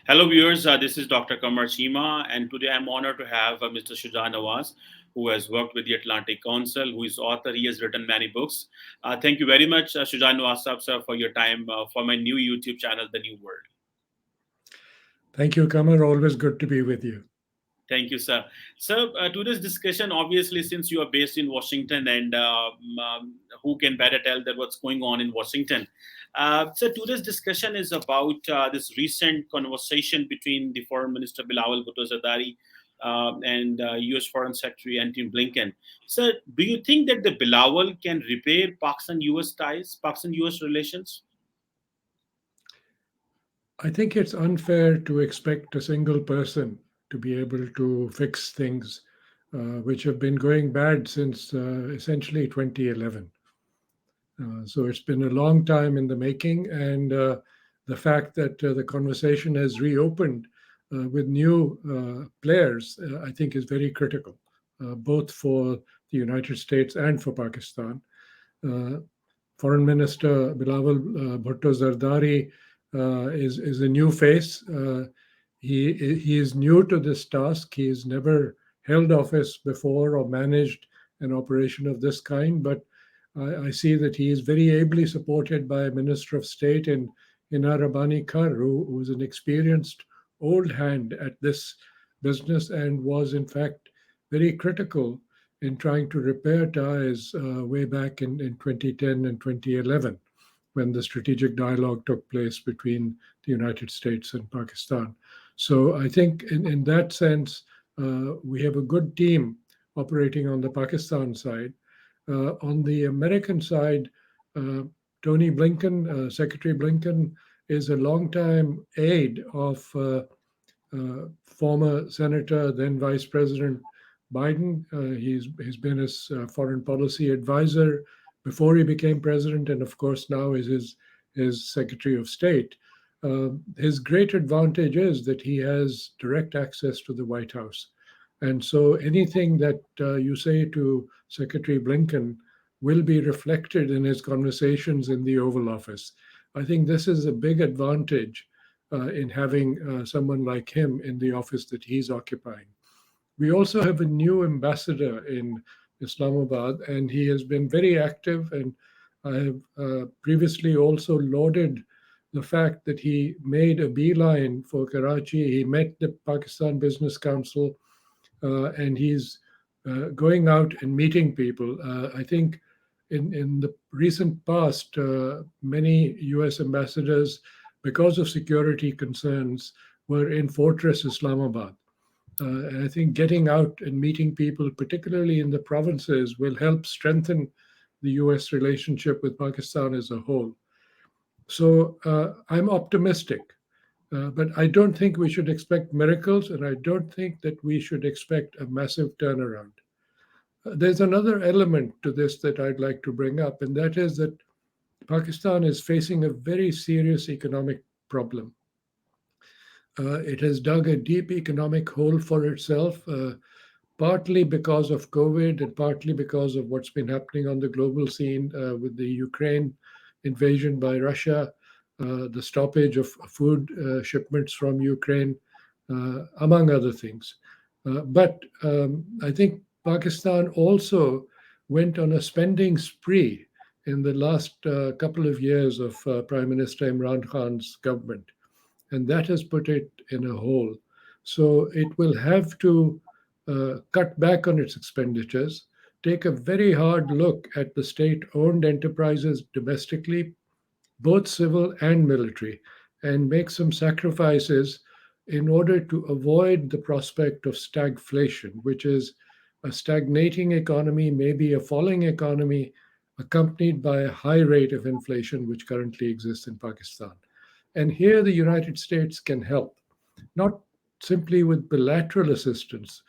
Hello, viewers. This is Dr. Qamar Cheema, and today I'm honored to have Mr. Shuja Nawaz, who has worked with the Atlantic Council, who is author. He has written many books. Thank you very much, Shuja Nawaz Sahab, sir, for your time for my new YouTube channel, The New World. Thank you, Kamar. Always good to be with you. Thank you, sir. So, today's discussion, obviously, since you are based in Washington, and who can better tell that what's going on in Washington? So, today's discussion is about this recent conversation between the Foreign Minister Bilawal Bhutto Zardari and U.S. Foreign Secretary Antony Blinken. So, do you think that the Bilawal can repair Pakistan-U.S. ties, Pakistan-U.S. relations? I think it's unfair to expect a single person to be able to fix things which have been going bad since essentially 2011. So it's been a long time in the making, and the fact that the conversation has reopened with new players, I think, is very critical, both for the United States and for Pakistan. Uh, Foreign Minister Bilawal Bhutto Zardari is a new face. He is new to this task. He has never held office before or managed an operation of this kind, but I see that he is very ably supported by a Minister of State in Arabani Kar, who is an experienced old hand at this business and was, in fact, very critical in trying to repair ties way back in 2010 and 2011 when the strategic dialogue took place between the United States and Pakistan. So I think in that sense, we have a good team operating on the Pakistan side. On the American side, uh, Tony Blinken, Secretary Blinken, is a longtime aide of former Senator, then Vice President Biden. He's been his foreign policy advisor before he became president, and of course now is his Secretary of State. His great advantage is that he has direct access to the White House, and so anything that you say to Secretary Blinken will be reflected in his conversations in the Oval Office. I think this is a big advantage in having someone like him in the office that he's occupying. We also have a new ambassador in Islamabad, and he has been very active. And I have previously also lauded the fact that he made a beeline for Karachi. He met the Pakistan Business Council, and he's going out and meeting people. I think in the recent past, many US ambassadors, because of security concerns, were in Fortress Islamabad. And I think getting out and meeting people, particularly in the provinces, will help strengthen the US relationship with Pakistan as a whole. So I'm optimistic, but I don't think we should expect miracles, and I don't think that we should expect a massive turnaround. There's another element to this that I'd like to bring up, and that is that Pakistan is facing a very serious economic problem. It has dug a deep economic hole for itself, partly because of COVID and partly because of what's been happening on the global scene with the Ukraine invasion by Russia, the stoppage of food shipments from Ukraine, among other things. But I think Pakistan also went on a spending spree in the last couple of years of Prime Minister Imran Khan's government, and that has put it in a hole. So it will have to cut back on its expenditures, take a very hard look at the state owned enterprises domestically, both civil and military, and make some sacrifices in order to avoid the prospect of stagflation, which is a stagnating economy, maybe a falling economy, accompanied by a high rate of inflation, which currently exists in Pakistan. And here the United States can help, not simply with bilateral assistance.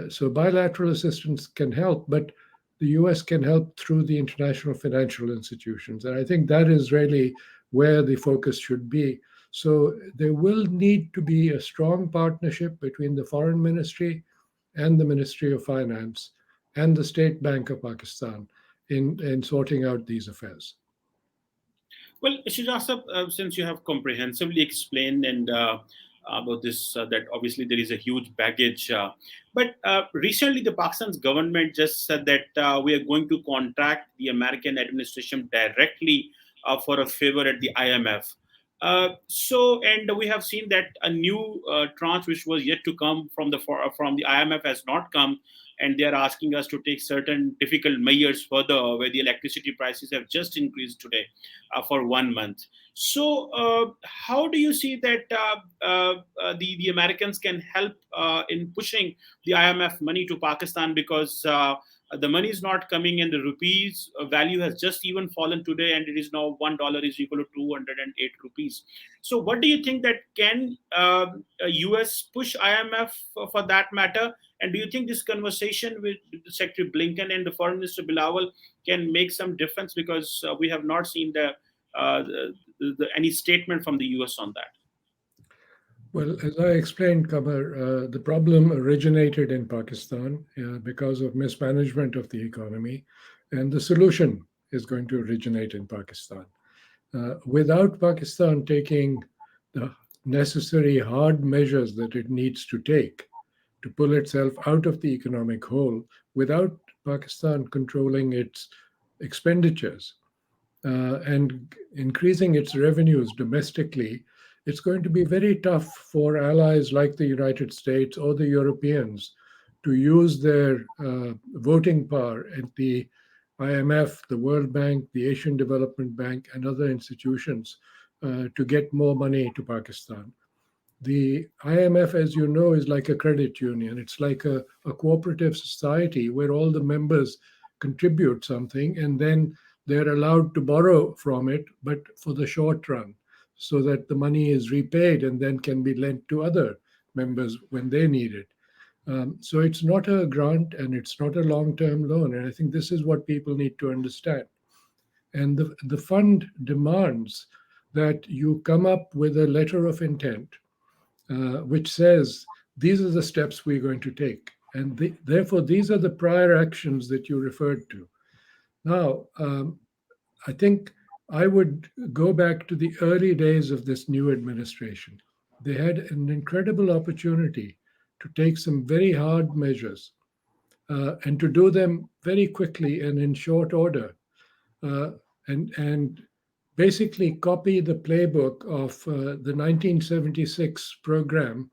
So bilateral assistance can help, but the US can help through the international financial institutions. And I think that is really where the focus should be. So there will need to be a strong partnership between the Foreign Ministry and the Ministry of Finance and the State Bank of Pakistan in sorting out these affairs. Well, Shujasab, since you have comprehensively explained and about this, that obviously there is a huge baggage. But recently, the Pakistan's government just said that we are going to contract the American administration directly for a favor at the IMF. And we have seen that a new tranche, which was yet to come from the IMF, has not come, and they are asking us to take certain difficult measures further, where the electricity prices have just increased today for 1 month. So, how do you see that the Americans can help in pushing the IMF money to Pakistan? Because the money is not coming, and the rupees value has just even fallen today, and it is now $1 is equal to 208 rupees. So, what do you think that can US push IMF for that matter? And do you think this conversation with Secretary Blinken and the Foreign Minister Bilawal can make some difference? Because we have not seen any statement from the US on that. Well, as I explained, Qamar, the problem originated in Pakistan because of mismanagement of the economy, and the solution is going to originate in Pakistan. Without Pakistan taking the necessary hard measures that it needs to take to pull itself out of the economic hole, without Pakistan controlling its expenditures and increasing its revenues domestically, it's going to be very tough for allies like the United States or the Europeans to use their voting power at the IMF, the World Bank, the Asian Development Bank, and other institutions to get more money to Pakistan. The IMF, as you know, is like a credit union. It's like a cooperative society where all the members contribute something, and then they're allowed to borrow from it, but for the short run, so that the money is repaid and then can be lent to other members when they need it. So it's not a grant and it's not a long term loan. And I think this is what people need to understand. And the fund demands that you come up with a letter of intent which says these are the steps we're going to take. And therefore, these are the prior actions that you referred to. Now, I think I would go back to the early days of this new administration. They had an incredible opportunity to take some very hard measures and to do them very quickly and in short order, uh, and basically copy the playbook of the 1976 program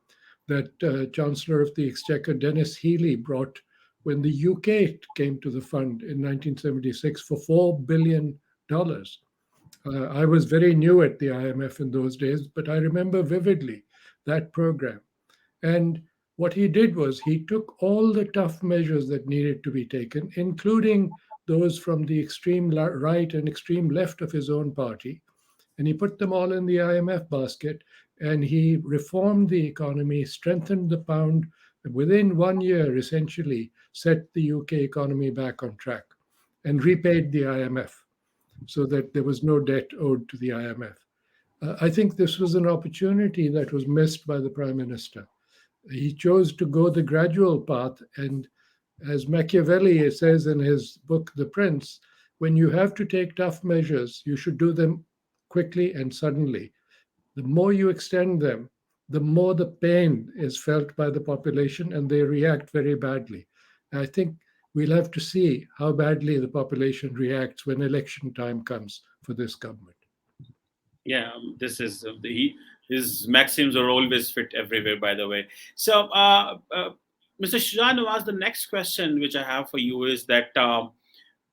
that Chancellor of the Exchequer Dennis Healey brought when the UK came to the fund in 1976 for $4 billion. I was very new at the IMF in those days, but I remember vividly that program. And what he did was he took all the tough measures that needed to be taken, including those from the extreme right and extreme left of his own party, and he put them all in the IMF basket, and he reformed the economy, strengthened the pound, and within 1 year, essentially, set the UK economy back on track and repaid the IMF so that there was no debt owed to the IMF. I think this was an opportunity that was missed by the Prime Minister. He chose to go the gradual path, and as Machiavelli says in his book, The Prince, when you have to take tough measures, you should do them quickly and suddenly. The more you extend them, the more the pain is felt by the population and they react very badly. I think we'll have to see how badly the population reacts when election time comes for this government. Yeah, this is his maxims are always fit everywhere. By the way, so Mr. Shah Nawaz, the next question which I have for you is that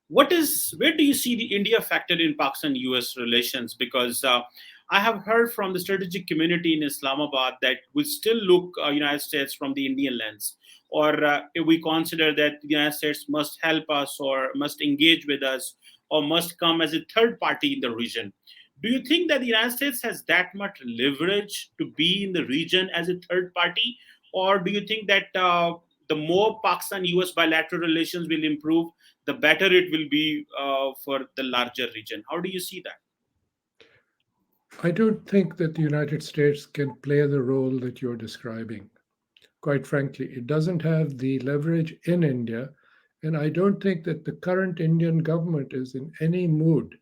where do you see the India factor in Pakistan-US relations? Because I have heard from the strategic community in Islamabad that we still look United States from the Indian lens, or if we consider that the United States must help us or must engage with us or must come as a third party in the region. Do you think that the United States has that much leverage to be in the region as a third party, or do you think that the more Pakistan-US bilateral relations will improve, the better it will be for the larger region? How do you see that? I don't think that the United States can play the role that you're describing. Quite frankly, it doesn't have the leverage in India, and I don't think that the current Indian government is in any mood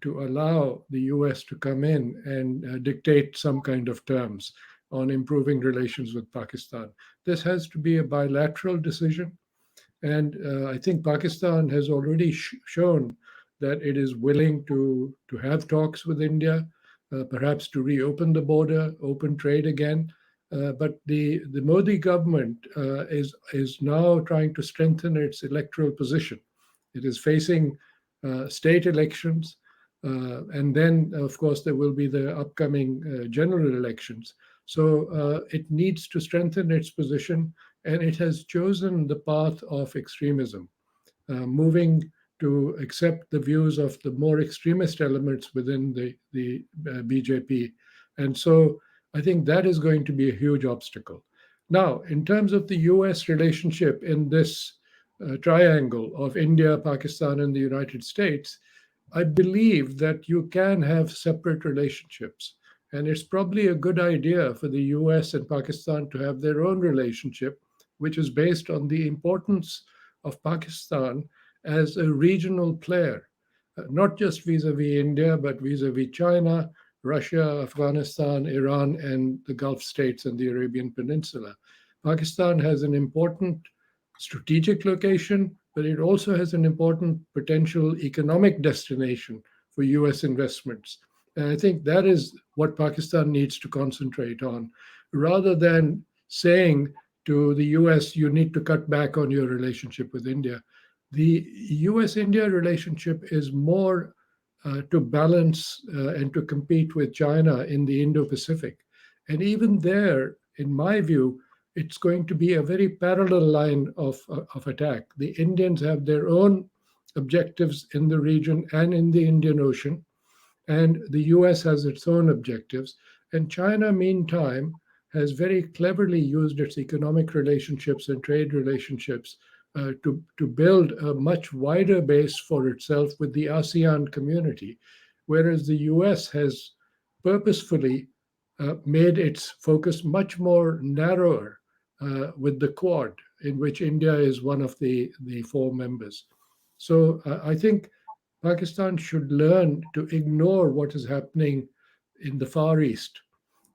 to allow the US to come in and dictate some kind of terms. on improving relations with Pakistan. This has to be a bilateral decision. And I think Pakistan has already shown that it is willing to have talks with India, perhaps to reopen the border, open trade again. But the Modi government is now trying to strengthen its electoral position. It is facing state elections, and then, of course, there will be the upcoming general elections. So it needs to strengthen its position, and it has chosen the path of extremism, moving to accept the views of the more extremist elements within the BJP. And so I think that is going to be a huge obstacle. Now, in terms of the US relationship in this triangle of India, Pakistan, and the United States, I believe that you can have separate relationships. And it's probably a good idea for the US and Pakistan to have their own relationship, which is based on the importance of Pakistan as a regional player, not just vis a vis India, but vis a vis China, Russia, Afghanistan, Iran, and the Gulf states and the Arabian Peninsula. Pakistan has an important strategic location, but it also has an important potential economic destination for US investments. And I think that is what Pakistan needs to concentrate on, rather than saying to the US, you need to cut back on your relationship with India. The US India relationship is more to balance and to compete with China in the Indo Pacific. And even there, in my view, it's going to be a very parallel line of attack. The Indians have their own objectives in the region and in the Indian Ocean, and the US has its own objectives. And China, meantime, has very cleverly used its economic relationships and trade relationships to build a much wider base for itself with the ASEAN community, whereas the US has purposefully made its focus much more narrower with the Quad, in which India is one of the four members. So I think Pakistan should learn to ignore what is happening in the Far East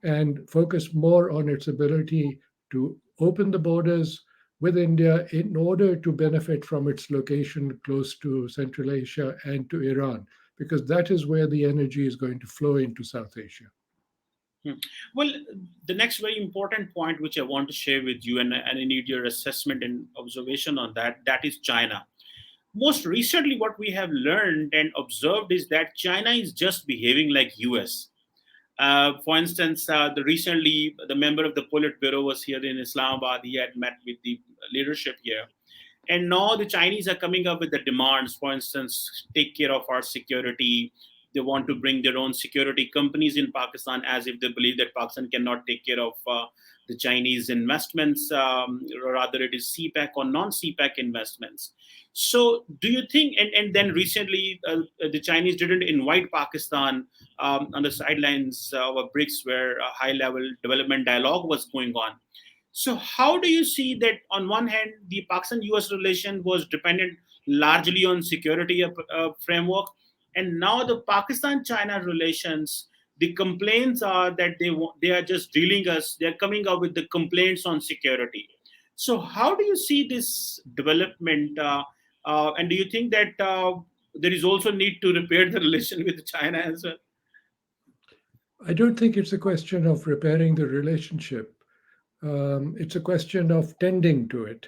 and focus more on its ability to open the borders with India in order to benefit from its location close to Central Asia and to Iran, because that is where the energy is going to flow into South Asia. Hmm. Well, the next very important point which I want to share with you, and I need your assessment and observation on that, that is China. Most recently, what we have learned and observed is that China is just behaving like US. For instance, recently the member of the Politburo was here in Islamabad. He had met with the leadership here, and now the Chinese are coming up with the demands. For instance, take care of our security. They want to bring their own security companies in Pakistan, as if they believe that Pakistan cannot take care of the Chinese investments, or rather it is CPEC or non-CPEC investments. So do you think, and then recently the Chinese didn't invite Pakistan on the sidelines of a BRICS, where a high-level development dialogue was going on. So how do you see that on one hand, the Pakistan-US relation was dependent largely on security framework, and now the Pakistan-China relations, the complaints are that they are just dealing us, they are coming up with the complaints on security. So how do you see this development, and do you think that there is also need to repair the relation with China as well? I don't think it's a question of repairing the relationship. It's a question of tending to it.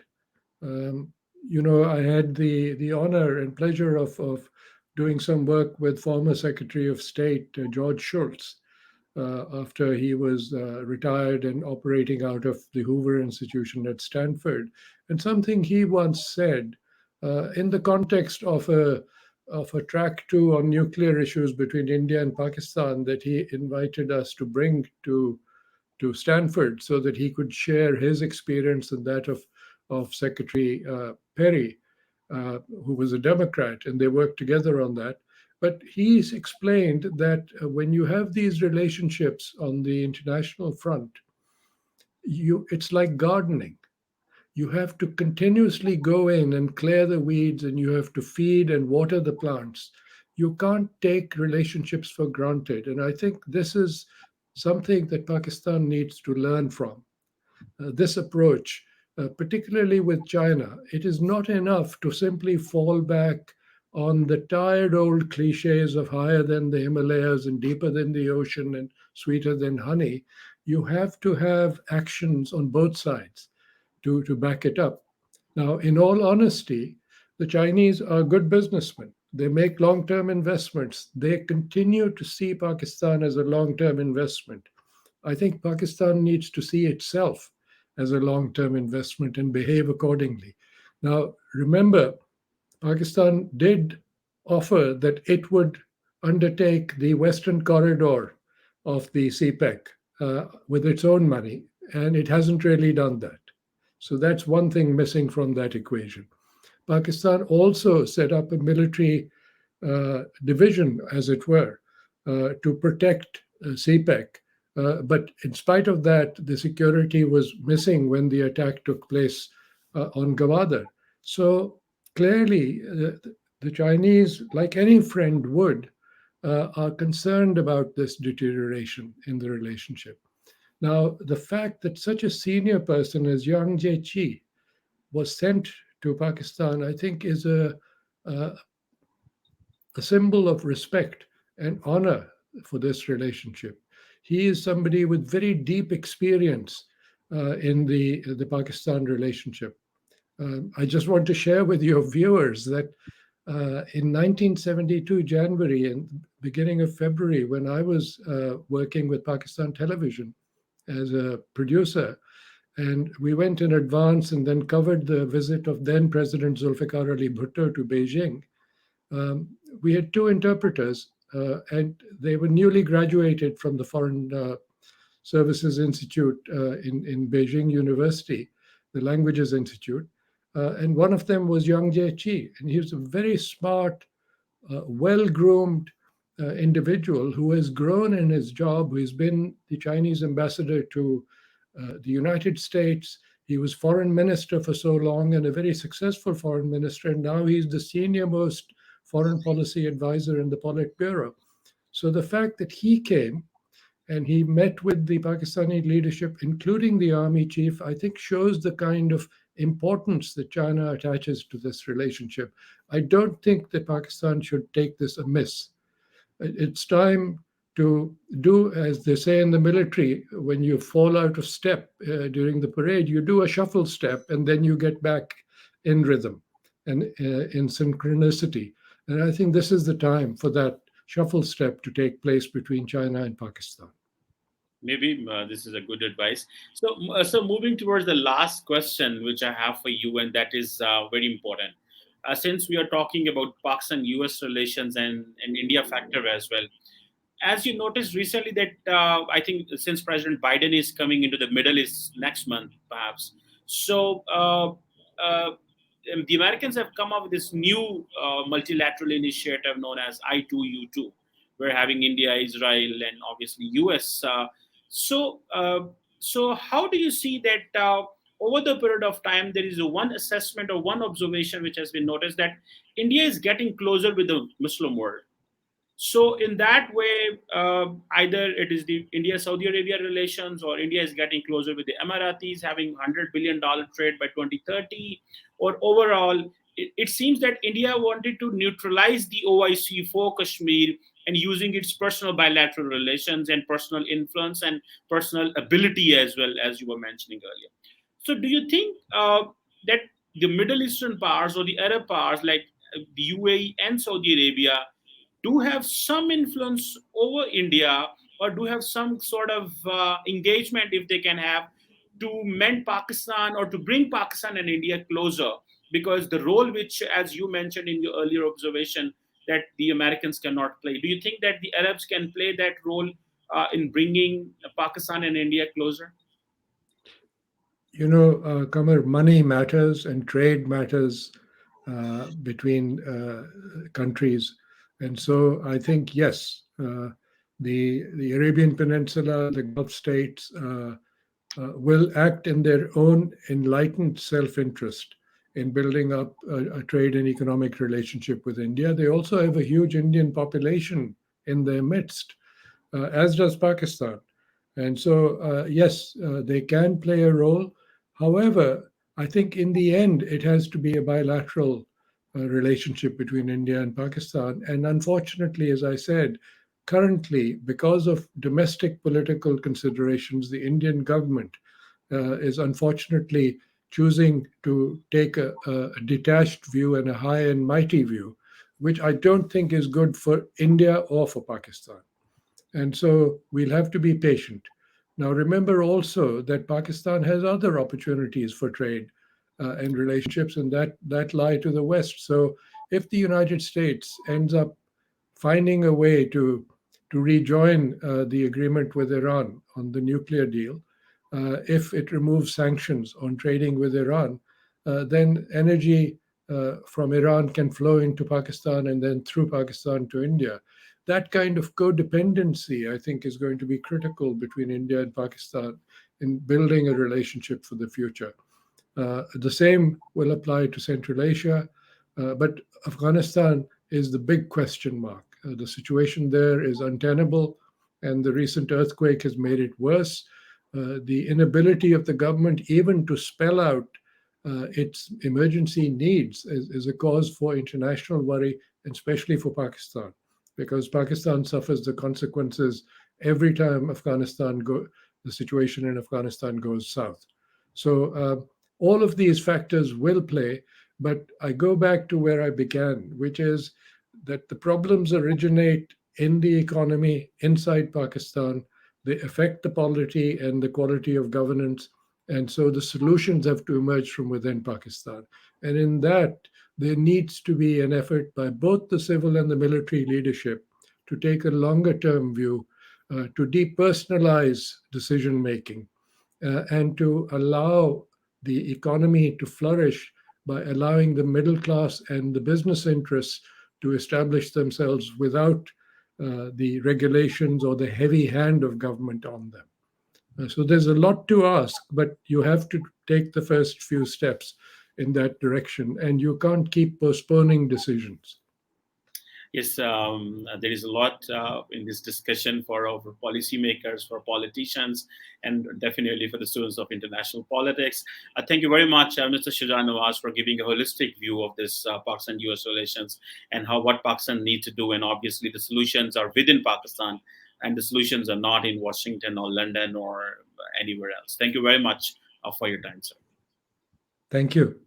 Um, I had the honor and pleasure of doing some work with former Secretary of State George Shultz after he was retired and operating out of the Hoover Institution at Stanford. And something he once said in the context of a track two on nuclear issues between India and Pakistan that he invited us to bring to Stanford so that he could share his experience and that of Secretary Perry, who was a Democrat, and they worked together on that. But he's explained that when you have these relationships on the international front, it's like gardening. You have to continuously go in and clear the weeds, and you have to feed and water the plants. You can't take relationships for granted. And I think this is something that Pakistan needs to learn from. This approach, particularly with China, it is not enough to simply fall back on the tired old cliches of higher than the Himalayas and deeper than the ocean and sweeter than honey. You have to have actions on both sides to back it up. Now, in all honesty, the Chinese are good businessmen. They make long term investments. They continue to see Pakistan as a long term investment. I think Pakistan needs to see itself as a long term investment and behave accordingly. Now, remember, Pakistan did offer that it would undertake the Western corridor of the CPEC with its own money, and it hasn't really done that. So that's one thing missing from that equation. Pakistan also set up a military division, as it were, to protect CPEC. But in spite of that, the security was missing when the attack took place on Gwadar. So clearly, the Chinese, like any friend would, are concerned about this deterioration in the relationship. Now, the fact that such a senior person as Yang Jiechi was sent to Pakistan, I think, is a, a symbol of respect and honor for this relationship. He is somebody with very deep experience in the Pakistan relationship. I just want to share with your viewers that in 1972 January and beginning of February, when I was working with Pakistan Television as a producer, and we went in advance and then covered the visit of then President Zulfikar Ali Bhutto to Beijing. We had two interpreters, and they were newly graduated from the Foreign Services Institute in Beijing University, the Languages Institute. And one of them was Yang Jiechi, and he was a very smart, well-groomed individual who has grown in his job, who has been the Chinese ambassador to the United States. He was foreign minister for so long and a very successful foreign minister, and now he's the senior most foreign policy advisor in the Politburo. So the fact that he came and he met with the Pakistani leadership, including the army chief, I think shows the kind of importance that China attaches to this relationship. I don't think that Pakistan should take this amiss. It's time to do, as they say in the military, when you fall out of step during the parade, you do a shuffle step and then you get back in rhythm and in synchronicity. And I think this is the time for that shuffle step to take place between China and Pakistan. Maybe this is a good advice. So moving towards the last question, which I have for you, and that is very important. Since we are talking about Pakistan-US relations and India factor as well, as you noticed recently that I think since President Biden is coming into the Middle East next month, perhaps, so the Americans have come up with this new multilateral initiative known as I2U2. We're having India, Israel, and obviously US. So, uh, so how do you see that over the period of time there is a one assessment or one observation which has been noticed that India is getting closer with the Muslim world? So in that way, either it is the India-Saudi Arabia relations, or India is getting closer with the Emiratis, having $100 billion trade by 2030, or overall, it seems that India wanted to neutralize the OIC for Kashmir and using its personal bilateral relations and personal influence and personal ability as well, as you were mentioning earlier. So do you think that the Middle Eastern powers or the Arab powers like the UAE and Saudi Arabia do have some influence over India, or do have some sort of engagement, if they can have, to mend Pakistan or to bring Pakistan and India closer? Because the role which, as you mentioned in your earlier observation, that the Americans cannot play. Do you think that the Arabs can play that role in bringing Pakistan and India closer? You know, Qamar, money matters and trade matters between countries. And so I think, yes, the Arabian Peninsula, the Gulf states will act in their own enlightened self interest in building up a trade and economic relationship with India. They also have a huge Indian population in their midst, as does Pakistan. And so, yes, they can play a role. However, I think in the end, it has to be a bilateral relationship between India and Pakistan. And unfortunately, as I said, currently, because of domestic political considerations, the Indian government is unfortunately choosing to take a detached view and a high and mighty view, which I don't think is good for India or for Pakistan. And so we'll have to be patient. Now, remember also that Pakistan has other opportunities for trade and relationships, and that lie to the West. So if the United States ends up finding a way to rejoin the agreement with Iran on the nuclear deal, if it removes sanctions on trading with Iran, then energy from Iran can flow into Pakistan and then through Pakistan to India. That kind of codependency, I think, is going to be critical between India and Pakistan in building a relationship for the future. The same will apply to Central Asia, but Afghanistan is the big question mark. The situation there is untenable, and the recent earthquake has made it worse. The inability of the government even to spell out its emergency needs is a cause for international worry, and especially for Pakistan, because Pakistan suffers the consequences every time the situation in Afghanistan goes south. So all of these factors will play, but I go back to where I began, which is that the problems originate in the economy inside Pakistan. They affect the polity and the quality of governance. And so the solutions have to emerge from within Pakistan. And in that, there needs to be an effort by both the civil and the military leadership to take a longer term view, to depersonalize decision making, and to allow the economy to flourish by allowing the middle class and the business interests to establish themselves without the regulations or the heavy hand of government on them. So there's a lot to ask, but you have to take the first few steps in that direction, and you can't keep postponing decisions. Yes, there is a lot in this discussion for our policymakers, for politicians, and definitely for the students of international politics. Thank you very much, Mr. Shujan Nawaz, for giving a holistic view of this Pakistan-US relations and how what Pakistan needs to do. And obviously, the solutions are within Pakistan, and the solutions are not in Washington or London or anywhere else. Thank you very much for your time, sir. Thank you.